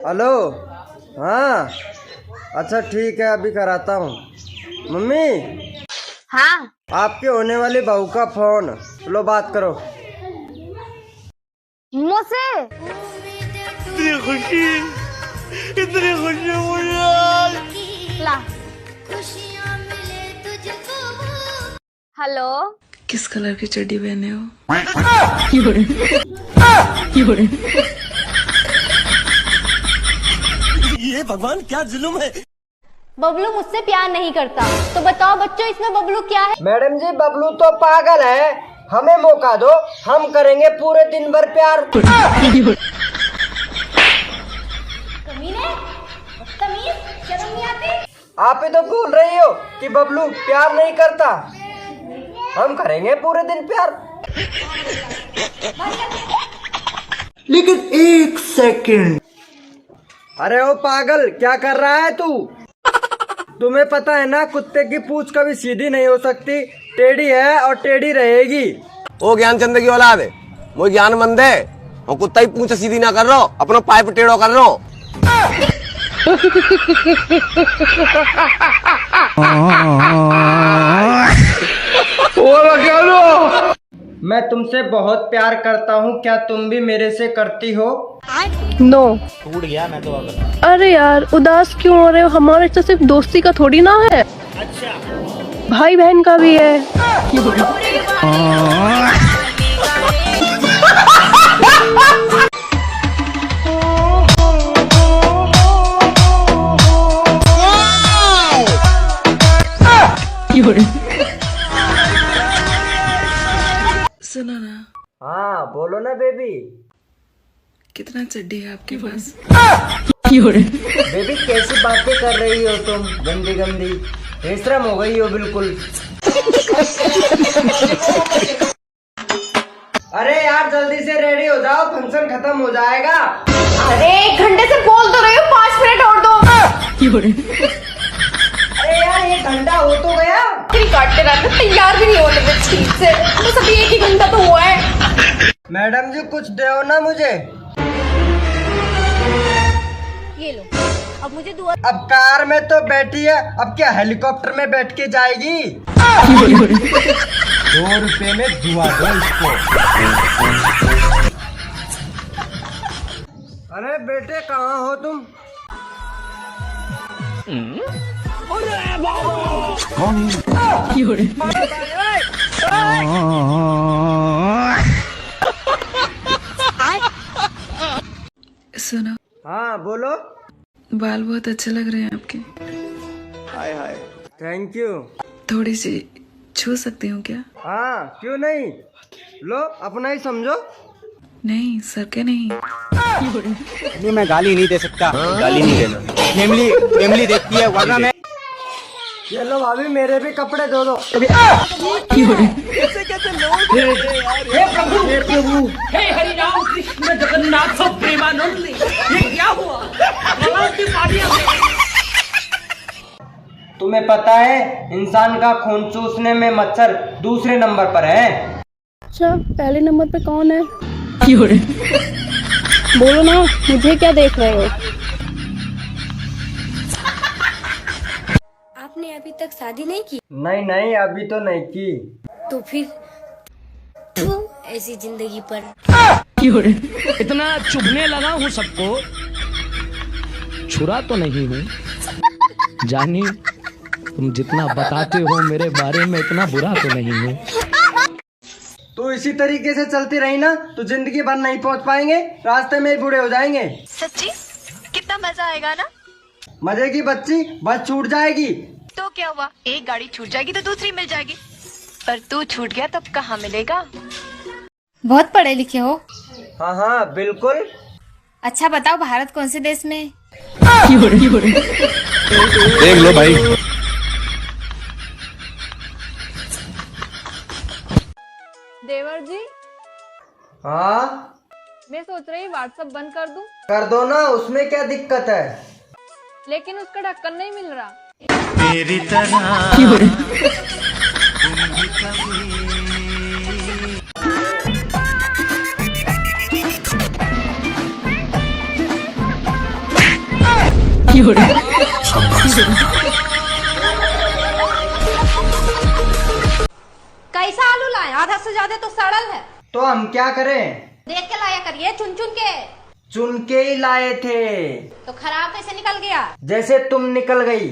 Hello. हाँ अच्छा ठीक है, अभी कराता हूँ। मम्मी। हाँ आपके होने वाली बहू का फोन, लो बात करो। मुझसे इतनी खुशी मुझे ला। हेलो। किस कलर की चड्डी पहने हो? ये भगवान क्या जुल्म है। बबलू मुझसे प्यार नहीं करता, तो बताओ बच्चों इसमें बबलू क्या है? मैडम जी बबलू तो पागल है, हमें मौका दो, हम करेंगे पूरे दिन भर प्यार। कमीने, बदतमीज, शर्म नहीं आती? आप ही तो बोल रही हो कि बबलू प्यार नहीं करता, हम करेंगे पूरे दिन प्यार। लेकिन एक सेकंड। अरे ओ पागल, क्या कर रहा है तू? तुम्हें पता है ना, कुत्ते की पूंछ कभी सीधी नहीं हो सकती, टेढ़ी है और टेढ़ी रहेगी। ओ ज्ञानचंद की औलाद है, वो ज्ञानमंद है और कुत्ता ही पूंछ सीधी ना कर रो, अपना पाइप टेढ़ो कर रो। मैं तुमसे बहुत प्यार करता हूँ, क्या तुम भी मेरे से करती हो? नो। टूट गया मैं तो। अरे यार उदास क्यों हो रहे हो? हमारा रिश्ता सिर्फ दोस्ती का थोड़ी ना है, अच्छा भाई बहन का भी है। सुनो ना, हाँ बोलो ना बेबी। कितना चड्डी है आपके पास? बेबी कैसी बातें कर रही हो तुम, गंदी गंदी, बेशरम हो गई हो बिल्कुल। अरे यार जल्दी से रेडी हो जाओ, फंक्शन खत्म हो जाएगा। अरे 1 घंटे से बोल तो रही हूँ, 5 मिनट और दो। अरे यार 1 घंटा हो तो गया। काटते रहते, तैयार भी नहीं होते थे ठीक से, बस अभी 1 ही घंटा तो हुआ है। मैडम जी कुछ दो ना मुझे। ये लो, अब मुझे दुआ। अब कार में तो बैठी है, अब क्या हेलीकॉप्टर में बैठ के जाएगी? 2 रुपए में दुआ दो इसको। अरे बेटे कहाँ हो तुम? सुनो, हाँ बोलो। बाल बहुत अच्छे लग रहे हैं आपके। हाय हाय, थैंक यू। थोड़ी सी छू सकती हूँ क्या? हाँ क्यों नहीं, लो अपना ही समझो। नहीं सर के नहीं। नहीं मैं गाली नहीं दे सकता, गाली नहीं देना, फैमिली देखती है वरना मैं। ये लो भाभी मेरे भी कपड़े धो दो। कैसे कैसे लोग हे प्रभु, हे हरि राम कृष्ण जगन्नाथ प्रेमानंद, ये क्या हुआ? भगवान की पार्टियां। तुम्हें पता है इंसान का खून चूसने में मच्छर दूसरे नंबर पर है। अच्छा पहले नंबर पे कौन है? बोलो ना, मुझे क्या देख रहे हो? आपने अभी तक शादी नहीं की? नहीं नहीं अभी तो नहीं की। तो फिर तू ऐसी जिंदगी पर। इतना चुभने लगा हूँ सबको, छुरा तो नहीं हूँ जानी, तुम जितना बताते हो मेरे बारे में इतना बुरा तो नहीं हूँ। तो इसी तरीके से चलती रही ना तो जिंदगी भर नहीं पहुंच पाएंगे, रास्ते में ही बूढ़े हो जाएंगे। सच्ची? कितना मजा आएगा ना। मजे की बच्ची, बस छूट जाएगी। तो क्या हुआ, एक गाड़ी छूट जाएगी तो दूसरी मिल जाएगी, पर तू छूट गया तब कहाँ मिलेगा। बहुत पढ़े लिखे हो। हाँ हाँ बिल्कुल। अच्छा बताओ भारत कौन से देश में है? देख लो भाई। देवर जी, हाँ मैं सोच रही व्हाट्सएप बंद कर दूं, कर दो ना, उसमें क्या दिक्कत है? लेकिन उसका ढक्कन नहीं मिल रहा। तेरी तरह कैसा आलू लाए? आधा से ज्यादा तो सड़ल है। तो हम क्या करें? देख के लाया करिए, चुन चुन के। चुन के ही लाए थे। तो खराब कैसे निकल गया? जैसे तुम निकल गई।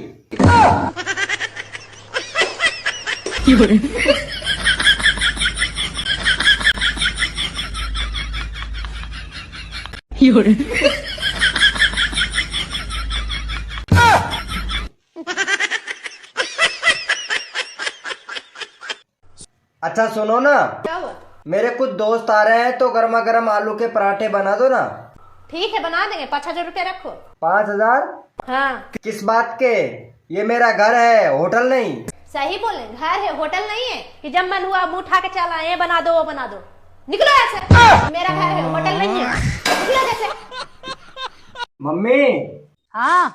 अच्छा सुनो ना, क्या हुआ? मेरे कुछ दोस्त आ रहे हैं तो गर्मा गर्म आलू के पराठे बना दो ना। ठीक है, बना देंगे। 5,000 रुपया रखो। 5,000? हाँ, किस बात के? ये मेरा घर है, होटल नहीं। सही बोले, घर है, होटल नहीं है कि जब मन हुआ मुंह उठा के चला, ये बना दो वो बना दो। निकलो ऐसे। मेरा घर है, होटल नहीं है। निकलो जैसे। मम्मी, हाँ,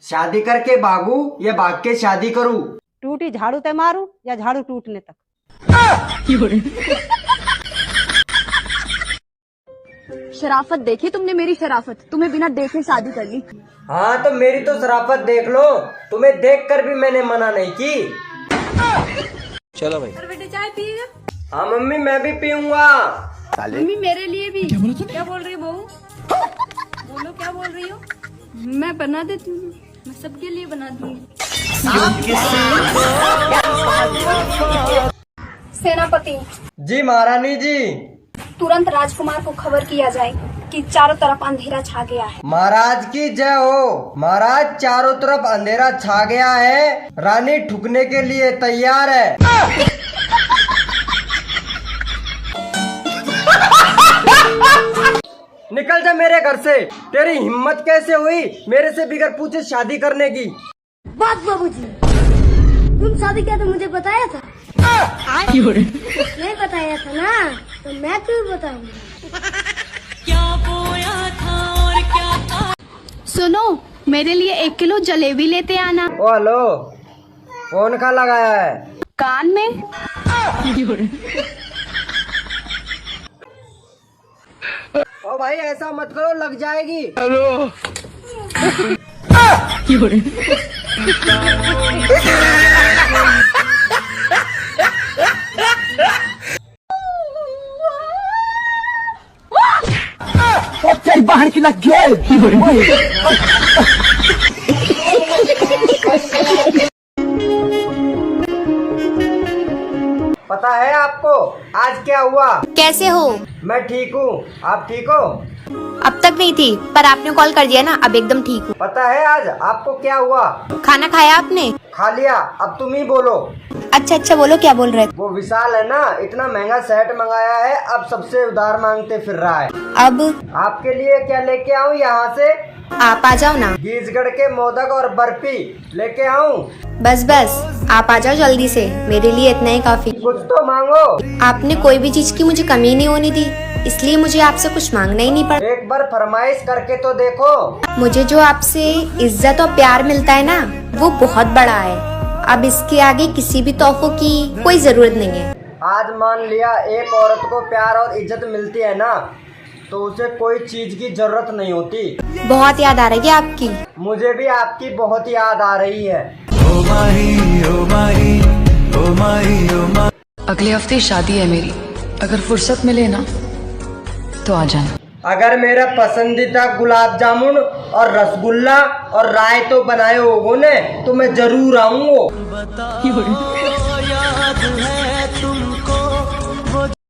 शादी करके भागू या भाग के शादी करूं? टूटी झाड़ू ते मारू या झाड़ू टूटने तक। शराफत देखी तुमने मेरी शराफत, तुम्हें बिना देखे शादी कर ली। हाँ तो मेरी तो शराफत देख लो, तुम्हें देखकर भी मैंने मना नहीं की। चलो भाई। बेटे चाय पिएगा? हाँ मम्मी, मैं भी पीऊंगा। मम्मी मेरे लिए भी। क्या बोल रही हो बहू? बोलो क्या बोल रही हो? मैं बना देती हूँ, मैं सबके लिए बना दूंगी। सेनापति जी महारानी जी। तुरंत राजकुमार को खबर किया जाए कि चारों तरफ अंधेरा छा गया है। महाराज की जय हो। महाराज, चारों तरफ अंधेरा छा गया है, रानी ठुकने के लिए तैयार है। निकल जा मेरे घर से। तेरी हिम्मत कैसे हुई मेरे से बिगर पूछे शादी करने की? बात बाबूजी, तुम शादी किया तो मुझे बताया था? नहीं बताया था ना, तो मैं क्यों बताऊंगा? सुनो, मेरे लिए 1 किलो जलेबी लेते आना। ओ हेलो, फोन का लगाया है? कान में। ओ भाई ऐसा मत करो, लग जाएगी। बाहर की लग गया। पता है आपको आज क्या हुआ? कैसे हो? मैं ठीक हूँ, आप ठीक हो? अब तक नहीं थी, पर आपने कॉल कर दिया ना, अब एकदम ठीक हूँ। पता है आज आपको क्या हुआ? खाना खाया आपने? खा लिया, अब तुम ही बोलो। अच्छा अच्छा, बोलो क्या बोल रहे थे? वो विशाल है ना, इतना महंगा सेट मंगाया है, अब सबसे उधार मांगते फिर रहा है। अब आपके लिए क्या लेके आऊँ यहाँ से? आप आ जाओ ना। गीजगढ़ के मोदक और बर्फी लेके आऊँ? बस बस आप आ जाओ जल्दी से, मेरे लिए इतना ही काफी। कुछ तो मांगो। आपने कोई भी चीज की मुझे कमी नहीं होनी दी, इसलिए मुझे आपसे कुछ मांगना ही नहीं पड़ा। एक बार फरमाइश करके तो देखो। मुझे जो आपसे इज्जत और प्यार मिलता है ना, वो बहुत बड़ा है। अब इसके आगे किसी भी तोहफों की कोई जरूरत नहीं है। आज मान लिया एक औरत को प्यार और इज्जत मिलती है ना, तो उसे कोई चीज की जरूरत नहीं होती। बहुत याद आ रही है आपकी। मुझे भी आपकी बहुत याद आ रही है। अगले हफ्ते शादी है मेरी, अगर फुर्सत मिले ना तो आ जाना। अगर मेरा पसंदीदा गुलाब जामुन और रसगुल्ला और रायतो बनाए होगो ने, तो मैं जरूर आऊंगा।